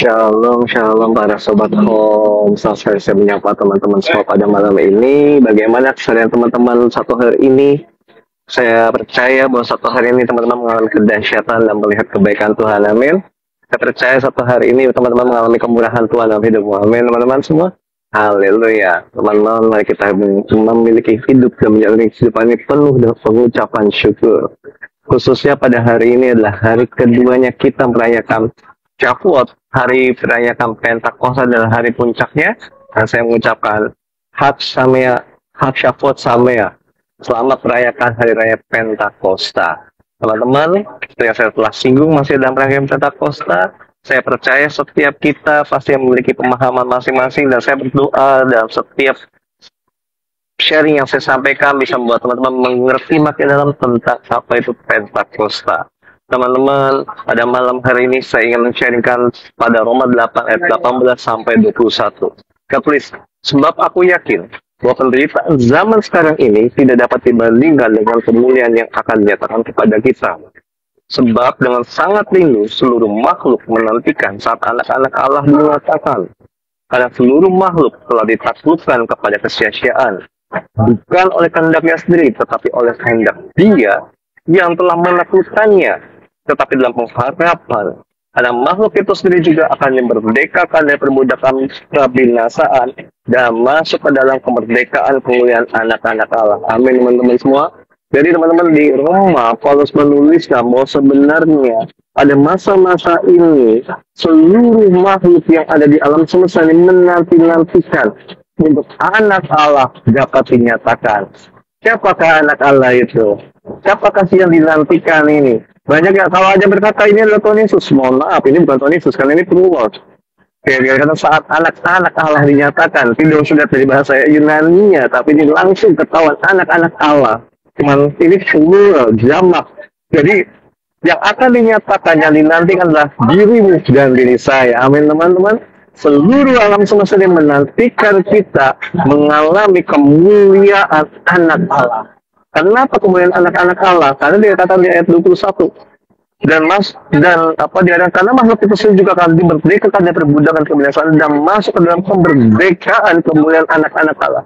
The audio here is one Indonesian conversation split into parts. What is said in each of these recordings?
Shalom, shalom para sobat home. Saya menyapa teman-teman semua pada malam ini. Bagaimana keseharian teman-teman satu hari ini? Saya percaya bahwa satu hari ini teman-teman mengalami kedahsyatan dan melihat kebaikan Tuhan. Amin. Saya percaya satu hari ini teman-teman mengalami kemurahan Tuhan dalam hidupmu. Amin, teman-teman semua. Haleluya. Teman-teman, mari kita memiliki hidup dan menjalani kehidupan ini penuh dengan pengucapan syukur. Khususnya pada hari ini adalah hari keduanya kita merayakan Shavuot, hari merayakan Pentakosta adalah hari puncaknya. Dan saya mengucapkan Hak Samea, Hak Shavuot Samea. Selamat merayakan hari raya Pentakosta. Teman-teman, yang saya telah singgung masih dalam rangkaian Pentakosta. Saya percaya setiap kita pasti memiliki pemahaman masing-masing dan saya berdoa dalam setiap sharing yang saya sampaikan bisa membuat teman-teman mengerti makin dalam tentang apa itu Pentakosta. Teman-teman, pada malam hari ini saya ingin men-sharingkan pada Roma 8 ayat 18 sampai 21. Tulis, sebab aku yakin bahwa penderitaan zaman sekarang ini tidak dapat dibandingkan dengan kemuliaan yang akan dinyatakan kepada kita. Sebab dengan sangat rindu seluruh makhluk menantikan saat anak-anak Allah dinyatakan. Karena seluruh makhluk telah ditaklukkan kepada kesia-siaan. Bukan oleh kehendaknya sendiri, tetapi oleh kehendak Dia yang telah menaklukkannya. Tetapi dalam pengharapan, karena makhluk itu sendiri juga akan dimerdekakan dari perbudakan kebinasaan dan masuk ke dalam kemerdekaan kemuliaan anak-anak Allah. Amin, teman-teman semua. Jadi teman-teman di Roma, Paulus menuliskan bahwa sebenarnya pada masa-masa ini seluruh makhluk yang ada di alam semesta ini menanti-nantikan untuk anak Allah dapat dinyatakan. Siapakah anak Allah itu? Siapakah sih yang dinantikan ini? Banyak ya, kalau aja berkata ini adalah Tuhan Yesus. Mohon maaf, ini bukan Tuhan Yesus, karena ini Prolog. Karena saat anak-anak Allah dinyatakan, tidak sudah dari bahasa Yunani-nya, tapi ini langsung ketahuan anak-anak Allah. Cuman ini plural, jamak. Jadi yang akan dinyatakan, yang dinantikan adalah dirimu dan diri saya. Amin, teman-teman. Seluruh alam semesta ini menantikan kita mengalami kemuliaan anak Allah. Kenapa kemuliaan anak-anak Allah? Karena dikatakan di ayat 21. Karena makhluk itu sendiri juga akan dimerdekakan dari perbudakan kebinasaan dan masuk ke dalam kemerdekaan kemuliaan anak-anak Allah.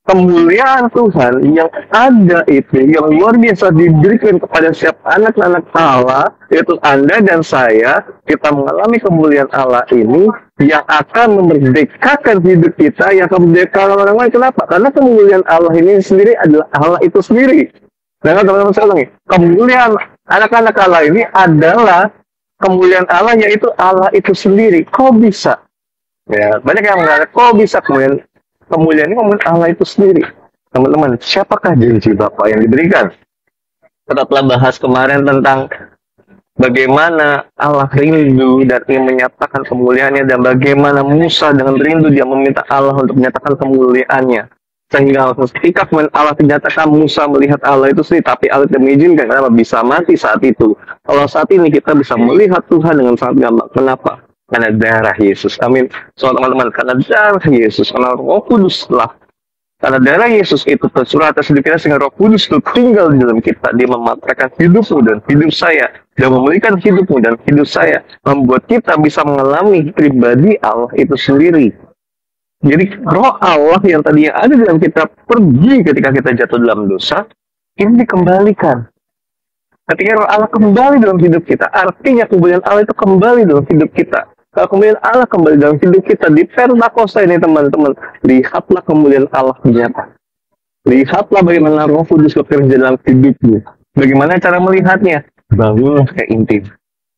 Kemuliaan Tuhan yang ada itu, yang luar biasa diberikan kepada setiap anak-anak Allah, yaitu Anda dan saya, kita mengalami kemuliaan Allah ini yang akan memerdekakan hidup kita, yang akan memerdekakan orang lain. Kenapa? Karena kemuliaan Allah ini sendiri adalah Allah itu sendiri. Dengan teman-teman saya ulangi, kemuliaan anak-anak Allah ini adalah kemuliaan Allah, yaitu Allah itu sendiri. Kok bisa? Ya, banyak yang mengatakan, kok bisa kemuliaan ini kemuliaan Allah itu sendiri. Teman-teman, siapakah janji Bapa yang diberikan? Kita telah bahas kemarin tentang bagaimana Allah rindu dan ingin menyatakan kemuliaannya, dan bagaimana Musa dengan rindu dia meminta Allah untuk menyatakan kemuliaannya. Sehingga ketika Allah dinyatakan, Musa melihat Allah itu sendiri, tapi Allah tidak mengizinkan. Kenapa? Bisa mati saat itu. Kalau saat ini kita bisa melihat Tuhan dengan sangat gampang. Kenapa? Karena darah Yesus. Amin. So teman-teman, karena darah Yesus, karena Roh Kudus lah. Karena darah Yesus itu tercurah atas hidup kita, sehingga Roh Kudus itu tinggal di dalam kita. Dia mematahkan hidupmu dan hidup saya, dan memulihkan hidupmu dan hidup saya, membuat kita bisa mengalami pribadi Allah itu sendiri. Jadi Roh Allah yang tadinya ada dalam kita pergi ketika kita jatuh dalam dosa, ini dikembalikan. Ketika Roh Allah kembali dalam hidup kita, artinya kemuliaan Allah itu kembali dalam hidup kita. Kalau kemuliaan Allah kembali dalam hidup kita di Pentakosta ini, teman-teman, lihatlah kemuliaan Allah nyata. Lihatlah bagaimana Roh Kudus bekerja dalam hidupmu. Bagaimana cara melihatnya? Bangunlah ke intim.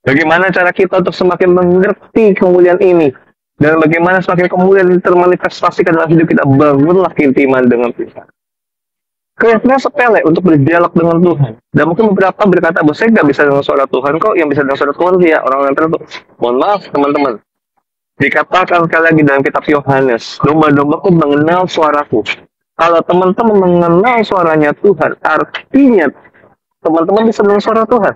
Bagaimana cara kita untuk semakin mengerti kemuliaan ini? Dan bagaimana semakin kemuliaan ini termanifestasikan dalam hidup kita? Bangunlah keintiman dengan Tuhan. Kelihatannya sepele untuk berdialog dengan Tuhan. Dan mungkin beberapa berkata, bahwa saya nggak bisa dengan suara Tuhan, kok yang bisa dengan suara Tuhan dia orang yang tertentu. Mohon maaf teman-teman. Dikatakan sekali lagi dalam kitab Yohanes, domba-dombaku mengenal suaraku. Kalau teman-teman mengenal suaranya Tuhan, artinya teman-teman bisa mengenal suara Tuhan.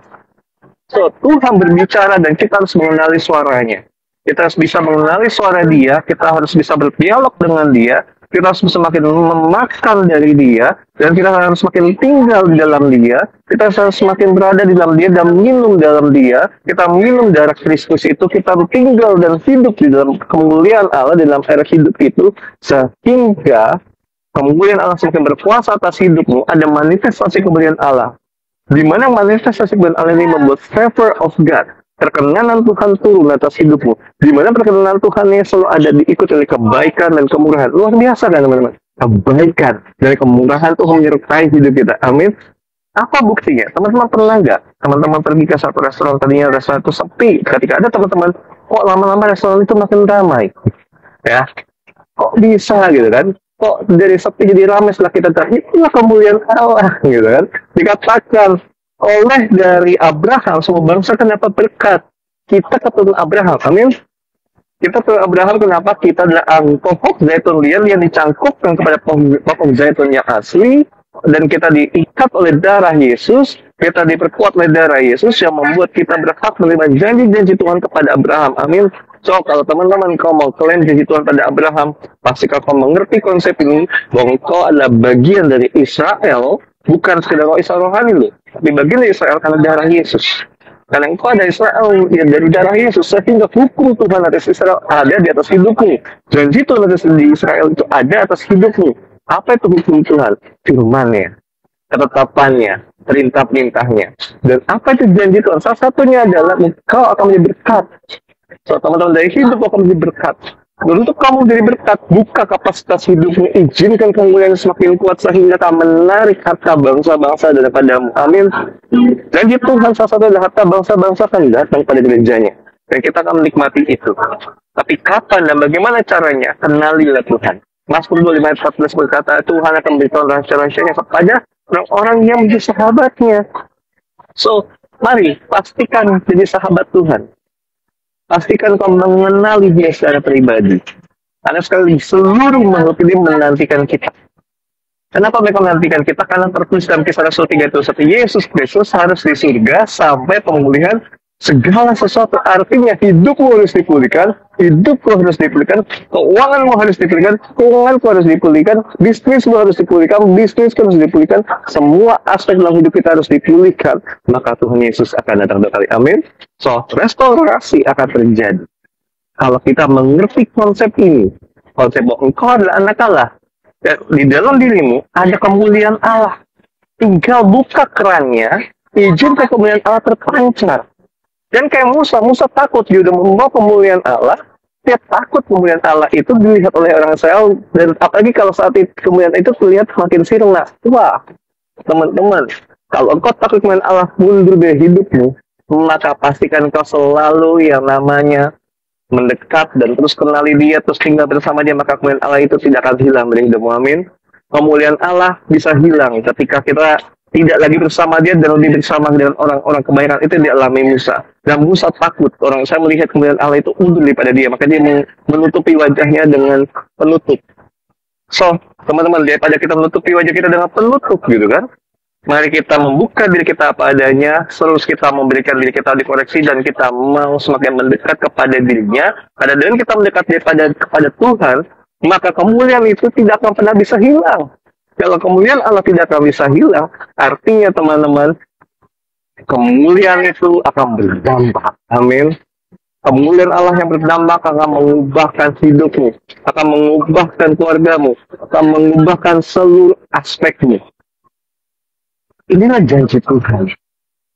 So, Tuhan berbicara dan kita harus mengenali suaranya. Kita harus bisa mengenali suara dia, kita harus bisa berdialog dengan dia, kita harus semakin memakan dari dia, dan kita harus semakin tinggal di dalam dia, kita harus semakin berada di dalam dia dan minum dalam dia, kita minum darah Kristus itu, kita tinggal dan hidup di dalam kemuliaan Allah, di dalam era hidup itu, sehingga kemuliaan Allah semakin berkuasa atas hidupmu, ada manifestasi kemuliaan Allah. Di mana manifestasi kemuliaan Allah ini membuat favor of God, perkenanan Tuhan turun atas hidupmu, di mana perkenanan Tuhan ini selalu ada diikuti oleh kebaikan dan kemurahan. Luar biasa kan teman-teman? Kebaikan dan kemurahan Tuhan menyertai hidup kita. Amin. Apa buktinya? Teman-teman pernah nggak? Teman-teman pergi ke satu restoran, tadinya restoran itu sepi. Ketika ada teman-teman, kok lama-lama restoran itu makin ramai? Ya, kok bisa gitu kan? Kok dari sepi jadi ramai setelah kita cari? Itulah kemuliaan Allah gitu kan? Dikatakan oleh dari Abraham semua bangsa kenapa berkat, kita keturunan Abraham. Amin. Kita keturunan Abraham, kenapa? Kita adalah pokok zaitun liar yang dicangkupkan kepada pokok zaitun yang asli, dan kita diikat oleh darah Yesus, kita diperkuat oleh darah Yesus yang membuat kita berhak menerima janji-janji Tuhan kepada Abraham. Amin. So, kalau teman-teman kau mau klaim janji Tuhan pada Abraham, pasti kau mengerti konsep ini, bahwa kau adalah bagian dari Israel. Bukan sekedar Israel rohani loh, tapi bagian dari Israel karena darah Yesus. Karena engkau ada Israel yang dari darah Yesus, sehingga hukum Tuhan atas Israel ada di atas hidupmu. Janji Tuhan atas di Israel itu ada atas hidupmu. Apa itu hukum Tuhan? Firman-Nya, ketetapannya, perintah-perintahnya. Dan apa itu janji Tuhan? Salah satunya adalah engkau akan menjadi berkat. So, teman-teman, dari hidup akan menjadi berkat. Dan untuk kamu jadi berkat, buka kapasitas hidupmu, izinkan kemuliaan semakin kuat sehingga kamu menarik harta bangsa-bangsa daripadamu. Amin. Janji Tuhan salah satu adalah harta bangsa-bangsa akan datang pada gerejanya, dan kita akan menikmati itu. Tapi kapan dan bagaimana caranya? Kenalilah Tuhan. Mazmur 25 ayat 14 berkata, Tuhan akan beritahu rahasia-rahasianya kepada orang-orang yang menjadi sahabatnya. So, mari pastikan jadi sahabat Tuhan. Pastikan kau mengenali dia secara pribadi. Karena sekali seluruh makhluk ini menantikan kita. Kenapa mereka menantikan kita? Karena tertulis dalam Kisah Rasul 3:1, Yesus Kristus harus di surga sampai pemulihan segala sesuatu. Artinya hidupmu harus dipulihkan, hidupku harus dipulihkan, keuanganmu harus dipulihkan, keuanganku harus dipulihkan, bisnismu harus dipulihkan, bisnisku harus dipulihkan, semua aspek dalam hidup kita harus dipulihkan. Maka Tuhan Yesus akan datang kembali. Amin. So, restorasi akan terjadi kalau kita mengerti konsep ini. Konsep bahwa engkau adalah anak Allah, dan di dalam dirimu ada kemuliaan Allah. Tinggal buka kerannya, izinkan kemuliaan Allah terpancar. Dan kayak Musa takut, dia udah membawa kemuliaan Allah. Dia takut kemuliaan Allah itu dilihat oleh orang Israel, dan apalagi kalau saat itu kemuliaan itu terlihat makin sirna. Wah, teman-teman, kalau engkau takut kemuliaan Allah mundur dari hidupmu, maka pastikan engkau selalu yang namanya mendekat dan terus kenali dia, terus tinggal bersama dia, maka kemuliaan Allah itu tidak akan hilang dari hidupmu. Amin. Kemuliaan Allah bisa hilang ketika kita tidak lagi bersama dia dan lebih bersama dengan orang-orang kebaikan. Itu yang dialami Musa. Dan Musa takut. Orang saya melihat kemuliaan Allah itu undur daripada dia. Maka dia menutupi wajahnya dengan penutup. So, teman-teman, daripada kita menutupi wajah kita dengan penutup gitu kan, mari kita membuka diri kita apa adanya, terus kita memberikan diri kita dikoreksi, dan kita mau semakin mendekat kepada dirinya. Karena dengan kita mendekat kepada Tuhan, maka kemuliaan itu tidak akan pernah bisa hilang. Kalau kemuliaan Allah tidak akan bisa hilang, artinya teman-teman, kemuliaan itu akan berdampak. Amin. Kemuliaan Allah yang berdampak akan mengubahkan hidupmu, akan mengubahkan keluargamu, akan mengubahkan seluruh aspekmu. Inilah janji Tuhan.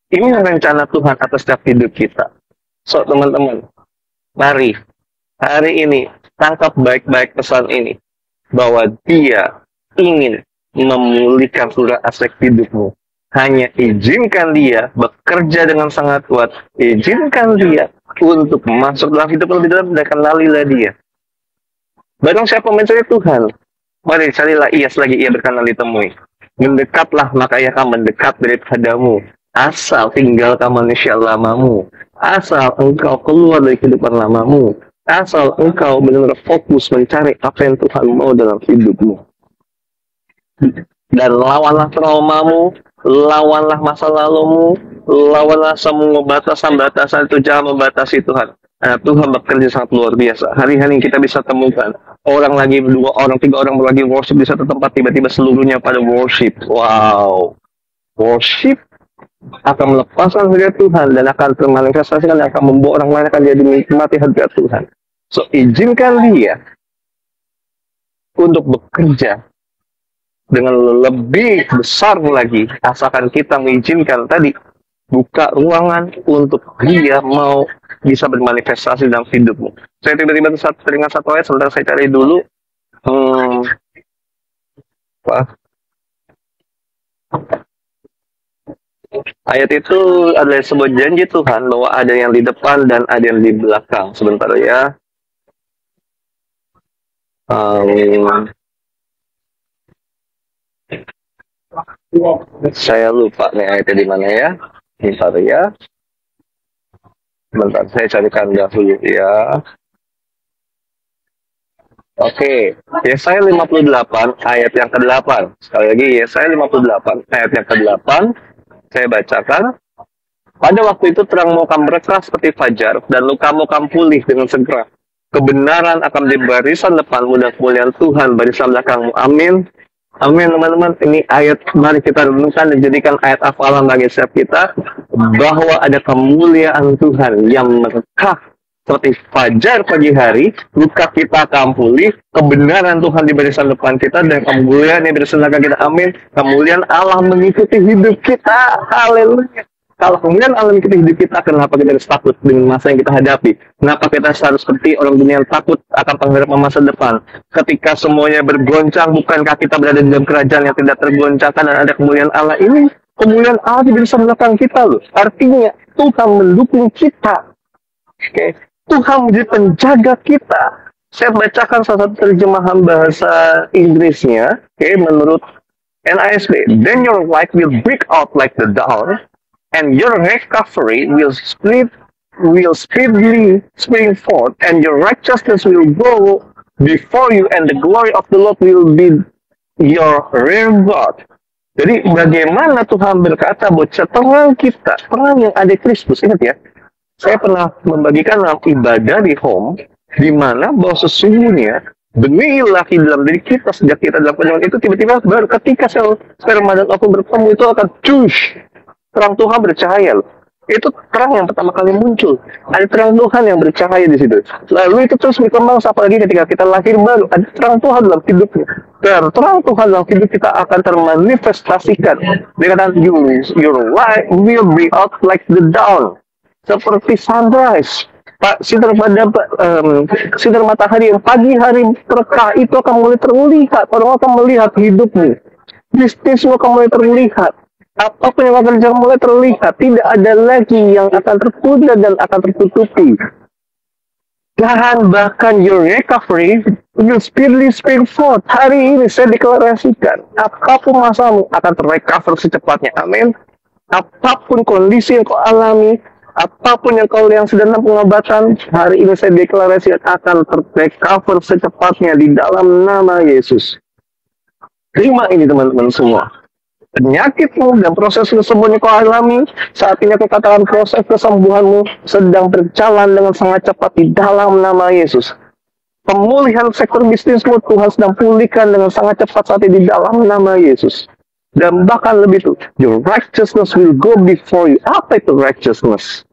Inilah rencana Tuhan atas setiap hidup kita. So, teman-teman, mari hari ini tangkap baik-baik pesan ini, bahwa Dia ingin memulihkan seluruh aspek hidupmu. Hanya izinkan dia bekerja dengan sangat kuat. Izinkan dia untuk masuk dalam hidupmu lebih dalam, dan kenalilah dia. Barang siapa mencari Tuhan, mari carilah ia selagi ia berkenan ditemui. Mendekatlah, maka ia akan mendekat daripadamu. Asal tinggalkan manusia lamamu. Asal engkau keluar dari kehidupan lamamu. Asal engkau benar-benar fokus mencari apa yang Tuhan mau dalam hidupmu. Dan lawanlah traumamu, lawanlah masa lalumu, lawanlah semua batasan-batasan itu, jangan membatasi Tuhan. Tuhan bekerja sangat luar biasa. Hari-hari kita bisa temukan orang lagi, 2 orang, 3 orang lagi worship di satu tempat, tiba-tiba seluruhnya pada worship. Wow, worship akan melepaskan hadirat Tuhan dan akan termanifestasikan dan akan membawa orang lain akan jadi menikmati hadirat Tuhan. So, izinkan dia untuk bekerja dengan lebih besar lagi, asalkan kita mengizinkan tadi buka ruangan untuk dia mau bisa bermanifestasi dalam hidupmu. Saya tiba-tiba teringat satu ayat, sebentar saya cari dulu. Ayat itu adalah sebuah janji Tuhan bahwa ada yang di depan dan ada yang di belakang. Sebentar ya. Saya lupa nih ayatnya di mana ya. Bentar ya. Bentar, saya carikan dahulu ya. Oke, Yesaya 58 ayat yang ke-8. Sekali lagi, Yesaya 58 ayat yang ke-8. Saya bacakan. Pada waktu itu terangmu akan berkeras seperti fajar, dan lukamu akan pulih dengan segera. Kebenaran akan di barisan depanmu dan kemuliaan Tuhan barisan belakangmu. Amin. Amin, teman-teman. Ini ayat, mari kita renungkan dan jadikan ayat hafalan bagi setiap kita, bahwa ada kemuliaan Tuhan yang merekah seperti fajar pagi hari. Luka kita akan pulih, kebenaran Tuhan di barisan depan kita, dan kemuliaan yang barisan belakang kita. Amin. Kemuliaan Allah mengikuti hidup kita. Haleluya. Kalau kemudian Allah mengikuti hidup kita, kenapa kita harus takut dengan masa yang kita hadapi? Kenapa kita harus seperti orang dunia yang takut akan penghadapan masa depan? Ketika semuanya bergoncang, bukankah kita berada di dalam kerajaan yang tidak tergoncangkan dan ada kemuliaan Allah ini? Kemuliaan Allah di barisan belakang kita loh. Artinya Tuhan mendukung kita. Oke, Tuhan menjadi penjaga kita. Saya bacakan salah satu terjemahan bahasa Inggrisnya. Oke, menurut NASB, then your light will break out like the dawn, and your recovery will speedily spring forth, and your righteousness will go before you, and the glory of the Lord will be your rear guard. Jadi bagaimana Tuhan berkata bahwa terang kita, terang yang ada Kristus. Ingat ya, saya pernah membagikan dalam ibadah di home, di mana bahwa sesungguhnya benih ilahi dalam diri kita sejak kita dalam penyembahan itu tiba-tiba baru ketika sperma dan ovum bertemu itu akan cush. Terang Tuhan bercahaya loh. Itu terang yang pertama kali muncul. Ada terang Tuhan yang bercahaya di situ. Lalu itu terus berkembang, apalagi ketika kita lahir baru. Ada terang Tuhan dalam hidupnya. Dan terang Tuhan dalam hidup kita akan termanifestasikan. Dikatakan, your light will be out like the dawn. Seperti sunrise. Sinar matahari yang pagi hari terkah itu akan mulai terlihat. Orang akan melihat hidupmu. Bisnismu akan mulai terlihat. Apapun yang akan terjadi mulai terlihat. Tidak ada lagi yang akan tertunda dan akan tertutupi. Dan bahkan your recovery will speedily spring forth. Hari ini saya deklarasikan, apapun masalahmu akan terrecover secepatnya. Amin. Apapun kondisi yang kau alami, apapun yang kau yang sedang pengobatan, hari ini saya deklarasikan akan terrecover secepatnya di dalam nama Yesus. Terima ini teman-teman semua. Penyakitmu dan proses kesembuhannya kau alami, saat ini aku katakan proses kesembuhanmu sedang berjalan dengan sangat cepat di dalam nama Yesus. Pemulihan sektor bisnismu Tuhan sedang pulihkan dengan sangat cepat saat ini di dalam nama Yesus. Dan bahkan lebih itu, your righteousness will go before you. Apa itu righteousness?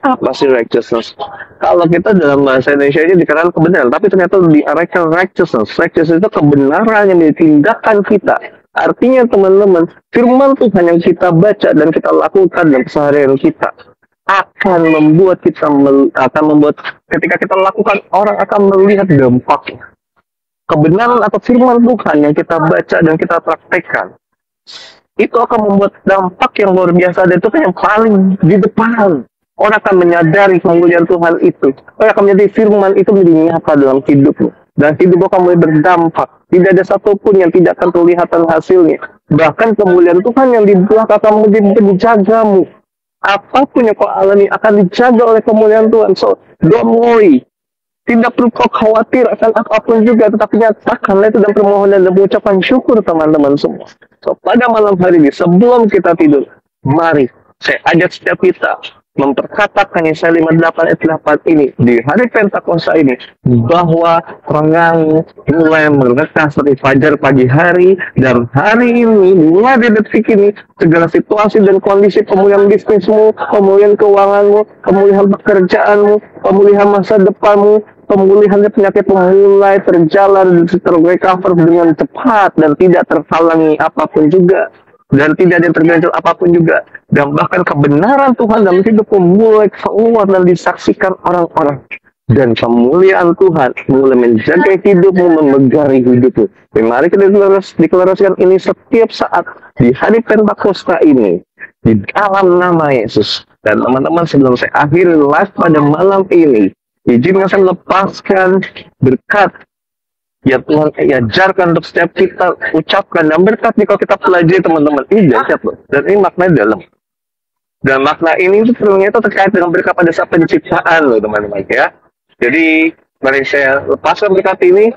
Apa sih righteousness? Kalau kita dalam bahasa Indonesia ini dikatakan kebenaran, tapi ternyata diarahkan righteousness. Righteousness itu kebenaran yang ditindakan kita. Artinya teman-teman, firman Tuhan yang kita baca dan kita lakukan dalam keseharian kita akan membuat ketika kita lakukan, orang akan melihat dampaknya. Kebenaran atau firman Tuhan yang kita baca dan kita praktekkan itu akan membuat dampak yang luar biasa, dan itu kan yang paling di depan. Orang akan menyadari kemuliaan Tuhan itu. Orang akan menjadi firman itu menjadi nyata dalam hidupmu. Dan hidup akan mulai berdampak. Tidak ada satupun yang tidak akan kelihatan hasilnya. Bahkan kemuliaan Tuhan yang di belakang akan menjadi penjagamu. Apapun yang kau alami akan dijaga oleh kemuliaan Tuhan. So, don't worry. Tidak perlu kau khawatir akan apapun juga. Tetapi nyatakanlah itu dan permohonan dan ucapan syukur teman-teman semua. So, pada malam hari ini, sebelum kita tidur, mari saya ajak setiap kita memperkatakan Yesaya 58 ayat 8 ini di hari Pentakosta ini bahwa terang mulai mereka seperti fajar pagi hari, dan hari ini mulai di detik ini segala situasi dan kondisi pemulihan bisnismu, pemulihan keuanganmu, pemulihan pekerjaanmu, pemulihan masa depanmu, pemulihan penyakit mulai terjalan dan terrecover dengan cepat dan tidak terhalangi apapun juga, dan tidak ada yang terganjal apapun juga, dan bahkan kebenaran Tuhan dalam hidupmu mulai keluar dan disaksikan orang-orang, dan kemuliaan Tuhan mulai menjaga hidupmu, memegari hidupmu. Dan mari kita deklarasikan ini setiap saat di hari Pentakosta ini di dalam nama Yesus. Dan teman-teman, sebelum saya akhiri live pada malam ini, izinkan saya melepaskan berkat yang Tuhan ajarkan untuk setiap kita ucapkan, dan berkat nih kalau kita pelajari teman-teman, ini dahsyat loh, dan ini maknanya dalam. Dan makna ini ternyata terkait dengan berkat pada saat penciptaan loh teman-teman ya. Jadi mari saya lepaskan berkat ini.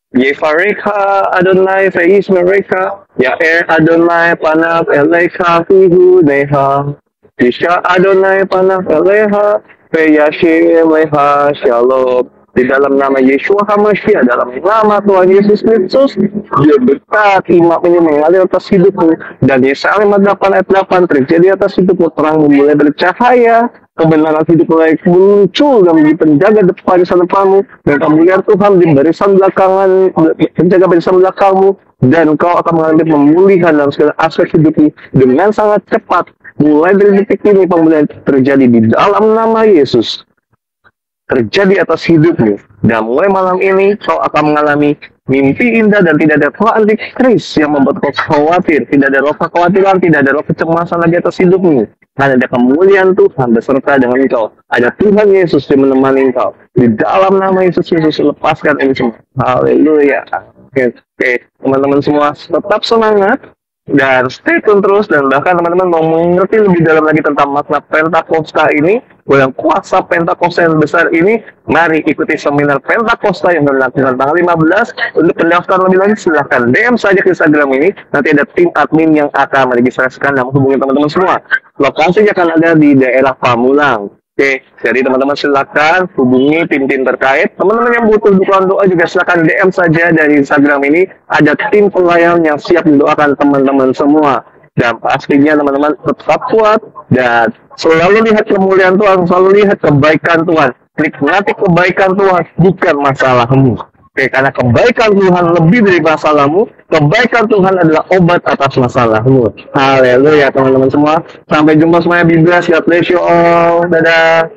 Yefareka Adonai Feis Mereka Ya Adonai Panaf Eleika Fihu Neha Isha Adonai Panaf Eleha Feyashim Leha Shalom. Di dalam nama Yeshua HaMashiach, dalam nama Tuhan Yesus Kristus, dia berkat imam ini mengalir atas hidupmu, dan Yesaya 58 ayat 8 terjadi atas hidupmu, terang mulai bercahaya, kebenaran hidup mulai muncul dan menjadi penjaga barisan depanmu, dan kemuliaan Tuhan di barisan belakangan, penjaga barisan belakangmu, dan kau akan mengalami pemulihan dalam segala aspek hidupmu dengan sangat cepat. Mulai dari detik ini pemulihan terjadi di dalam nama Yesus, terjadi atas hidupmu, dan mulai malam ini kau akan mengalami mimpi indah, dan tidak ada roh antikris yang membuat kau khawatir, tidak ada roh kekhawatiran, tidak ada roh kecemasan lagi atas hidupmu, karena ada kemuliaan Tuhan beserta dengan engkau, ada Tuhan Yesus yang menemani engkau. Di dalam nama Yesus Kristus, lepaskan ini semua. Haleluya. Oke, teman-teman semua tetap semangat dan stay tune terus, dan bahkan teman-teman mau mengerti lebih dalam lagi tentang makna Pentakosta ini, yang kuasa Pentakosta yang besar ini, mari ikuti seminar Pentakosta yang dilakukan tanggal 15. Untuk pendaftaran lebih lanjut silahkan DM saja ke Instagram ini, nanti ada tim admin yang akan meregistrasikan dan menghubungi teman-teman semua. Lokasinya akan ada di daerah Pamulang. Oke, jadi teman-teman silakan hubungi tim-tim terkait. Teman-teman yang butuh dukungan doa juga silakan DM saja dari Instagram ini. Ada tim pelayan yang siap mendoakan teman-teman semua. Dan pastinya teman-teman tetap kuat dan selalu lihat kemuliaan Tuhan, selalu lihat kebaikan Tuhan. Nikmati kebaikan Tuhan, bukan masalahmu. Oke, karena kebaikan Tuhan lebih dari masalahmu. Kebaikan Tuhan adalah obat atas masalahmu. Haleluya teman-teman semua. Sampai jumpa semuanya. Be blessed. God bless you all. Dadah.